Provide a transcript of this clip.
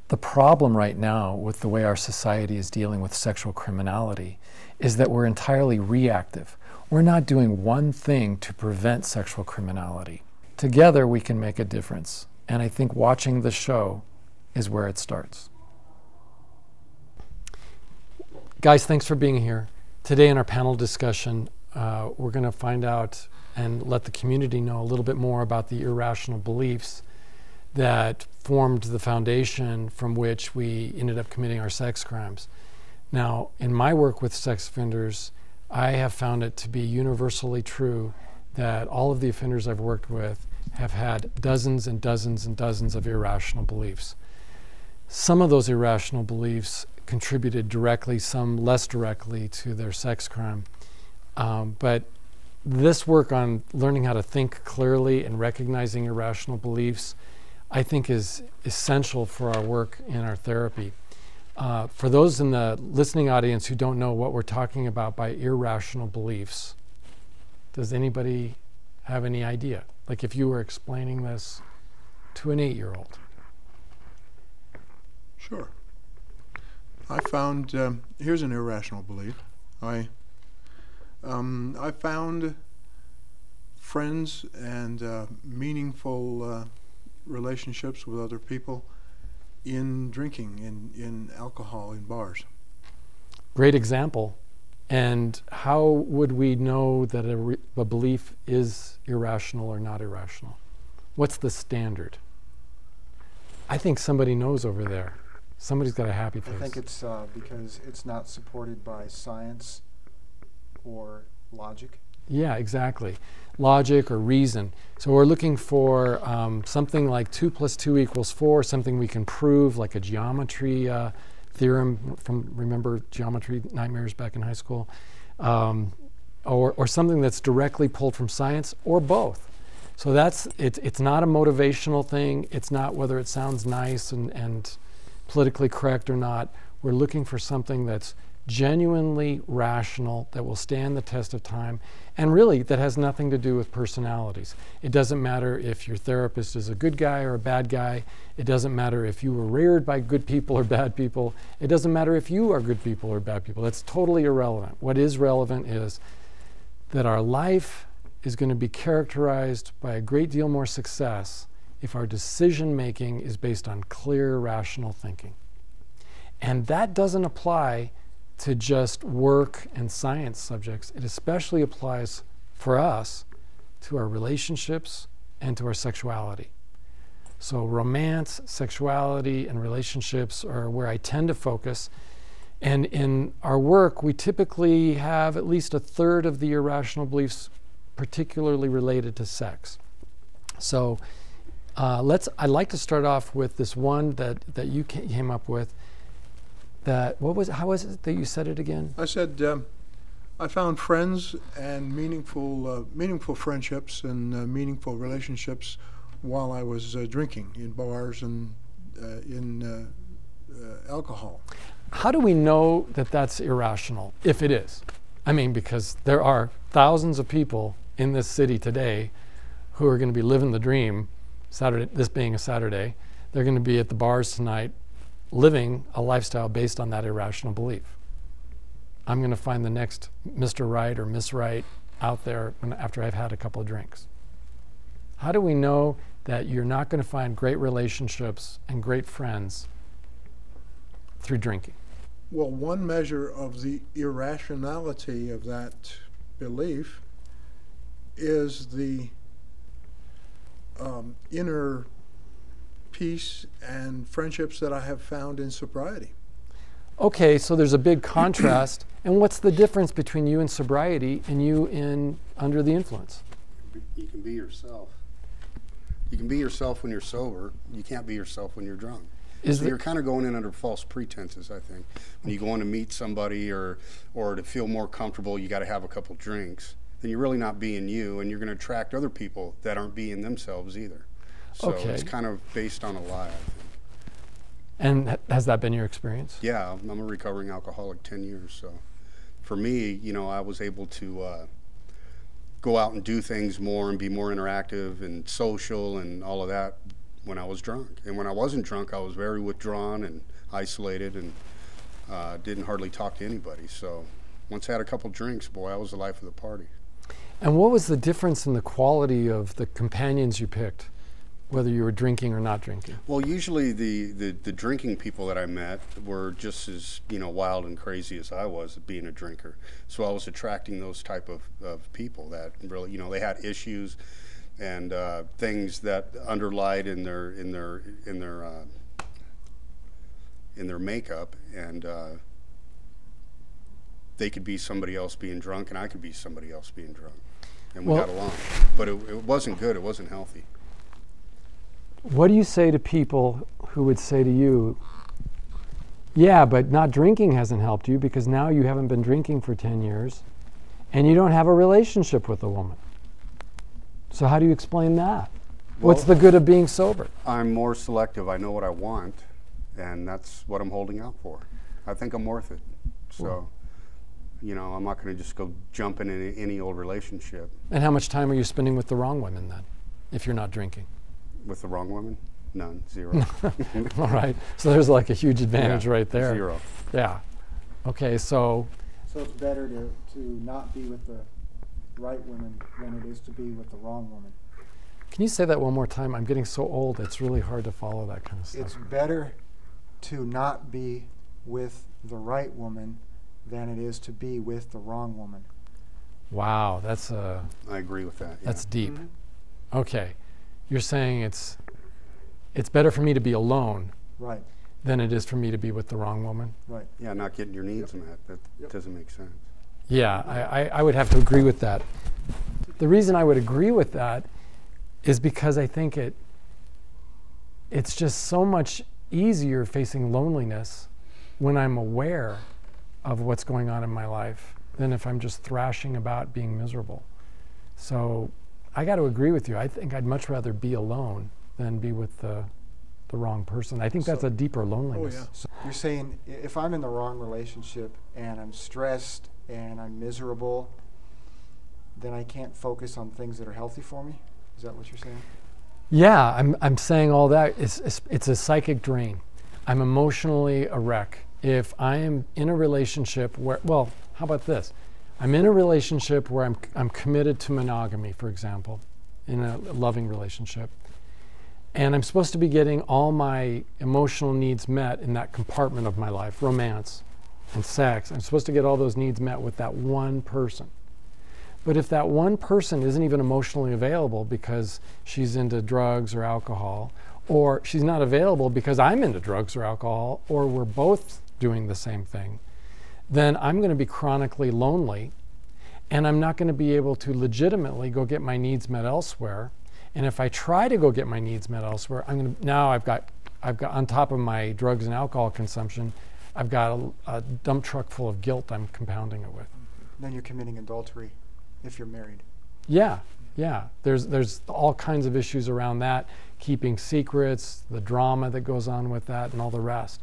The problem right now with the way our society is dealing with sexual criminality is that we're entirely reactive. We're not doing one thing to prevent sexual criminality. Together we can make a difference. And I think watching the show is where it starts. Guys, thanks for being here. Today in our panel discussion, we're going to find out and let the community know a little bit more about the irrational beliefs that formed the foundation from which we ended up committing our sex crimes. Now, in my work with sex offenders, I have found it to be universally true that all of the offenders I've worked with have had dozens and dozens and dozens of irrational beliefs. Some of those irrational beliefs contributed directly, some less directly, to their sex crime. But this work on learning how to think clearly and recognizing irrational beliefs, I think, is essential for our work in our therapy. For those in the listening audience who don't know what we're talking about by irrational beliefs, does anybody have any idea? Like if you were explaining this to an 8-year-old. Sure. I found, here's an irrational belief. I found friends and meaningful relationships with other people in drinking, in alcohol, in bars. Great example. And how would we know that a belief is irrational or not irrational? What's the standard? I think somebody knows over there. Somebody's got a happy face. I think it's because it's not supported by science or logic. Yeah, exactly. Logic or reason. So we're looking for something like 2 + 2 = 4, something we can prove, like a geometry theorem from, remember, geometry nightmares back in high school, or something that's directly pulled from science, or both. So it's not a motivational thing. It's not whether it sounds nice and politically correct or not. We're looking for something that's genuinely rational, that will stand the test of time, and really that has nothing to do with personalities. It doesn't matter if your therapist is a good guy or a bad guy. It doesn't matter if you were reared by good people or bad people. It doesn't matter if you are good people or bad people. That's totally irrelevant. What is relevant is that our life is going to be characterized by a great deal more success if our decision making is based on clear, rational thinking. And that doesn't apply to just work and science subjects. It especially applies for us to our relationships and to our sexuality. So romance, sexuality, and relationships are where I tend to focus. And in our work, we typically have at least 1/3 of the irrational beliefs particularly related to sex. So I'd like to start off with this one that you came up with. How was it that you said it again? I said I found friends and meaningful friendships and meaningful relationships while I was drinking in bars and in alcohol. How do we know that that's irrational, if it is? I mean, because there are thousands of people in this city today who are going to be living the dream, Saturday, this being a Saturday. They're going to be at the bars tonight living a lifestyle based on that irrational belief. I'm going to find the next Mr. Right or Miss Right out there after I've had a couple of drinks. How do we know that you're not going to find great relationships and great friends through drinking? Well, one measure of the irrationality of that belief is the inner peace and friendships that I have found in sobriety. Okay, so there's a big contrast. And what's the difference between you in sobriety and you in under the influence? You can be yourself. You can be yourself when you're sober. You can't be yourself when you're drunk. So you're kind of going in under false pretenses, I think. When you go in to meet somebody or to feel more comfortable, you got to have a couple drinks. Then you're really not being you, and you're going to attract other people that aren't being themselves either. So it's kind of based on a lie, I think. And has that been your experience? Yeah, I'm a recovering alcoholic 10 years. So for me, you know, I was able to go out and do things more and be more interactive and social and all of that when I was drunk. And when I wasn't drunk, I was very withdrawn and isolated and didn't hardly talk to anybody. So once I had a couple drinks, boy, I was the life of the party. And what was the difference in the quality of the companions you picked, whether you were drinking or not drinking? Well, usually the drinking people that I met were just as, wild and crazy as I was being a drinker. So I was attracting those type of people that really, they had issues and things that underlied in their makeup, and they could be somebody else being drunk, and I could be somebody else being drunk, and we got along. But it wasn't good. It wasn't healthy. What do you say to people who would say to you, yeah, but not drinking hasn't helped you because now you haven't been drinking for 10 years and you don't have a relationship with a woman? So how do you explain that? Well, what's the good of being sober? I'm more selective. I know what I want, and that's what I'm holding out for. I think I'm worth it. So, I'm not going to just go jump in any old relationship. And how much time are you spending with the wrong women then, if you're not drinking? With the wrong woman? None. Zero. All right. So there's like a huge advantage right there. 0. Yeah. Okay, so it's better to not be with the right woman than it is to be with the wrong woman. can you say that one more time? I'm getting so old, it's really hard to follow that kind of stuff. It's better to not be with the right woman than it is to be with the wrong woman. Wow, I agree with that. That's deep. Okay. You're saying it's better for me to be alone Right. than it is for me to be with the wrong woman? Right. Yeah, not getting your needs met. That doesn't make sense. Yeah, I would have to agree with that. The reason I would agree with that is because I think it's just so much easier facing loneliness when I'm aware of what's going on in my life than if I'm just thrashing about being miserable. So I got to agree with you. I think I'd much rather be alone than be with the wrong person. I think that's a deeper loneliness. Oh, yeah. So you're saying if I'm in the wrong relationship and I'm stressed and I'm miserable, then I can't focus on things that are healthy for me? Is that what you're saying? Yeah, I'm saying all that. It's a psychic drain. I'm emotionally a wreck. If I am in a relationship where, well, how about this? I'm in a relationship where I'm committed to monogamy, for example, in a loving relationship. And I'm supposed to be getting all my emotional needs met in that compartment of my life, romance and sex. I'm supposed to get all those needs met with that one person. But if that one person isn't even emotionally available because she's into drugs or alcohol, or she's not available because I'm into drugs or alcohol, or we're both doing the same thing, then I'm going to be chronically lonely, and I'm not going to be able to legitimately go get my needs met elsewhere. And if I try to go get my needs met elsewhere, I've got on top of my drugs and alcohol consumption, I've got a dump truck full of guilt I'm compounding it with. Then you're committing adultery if you're married. Yeah. There's all kinds of issues around that, keeping secrets, the drama that goes on with that, and all the rest.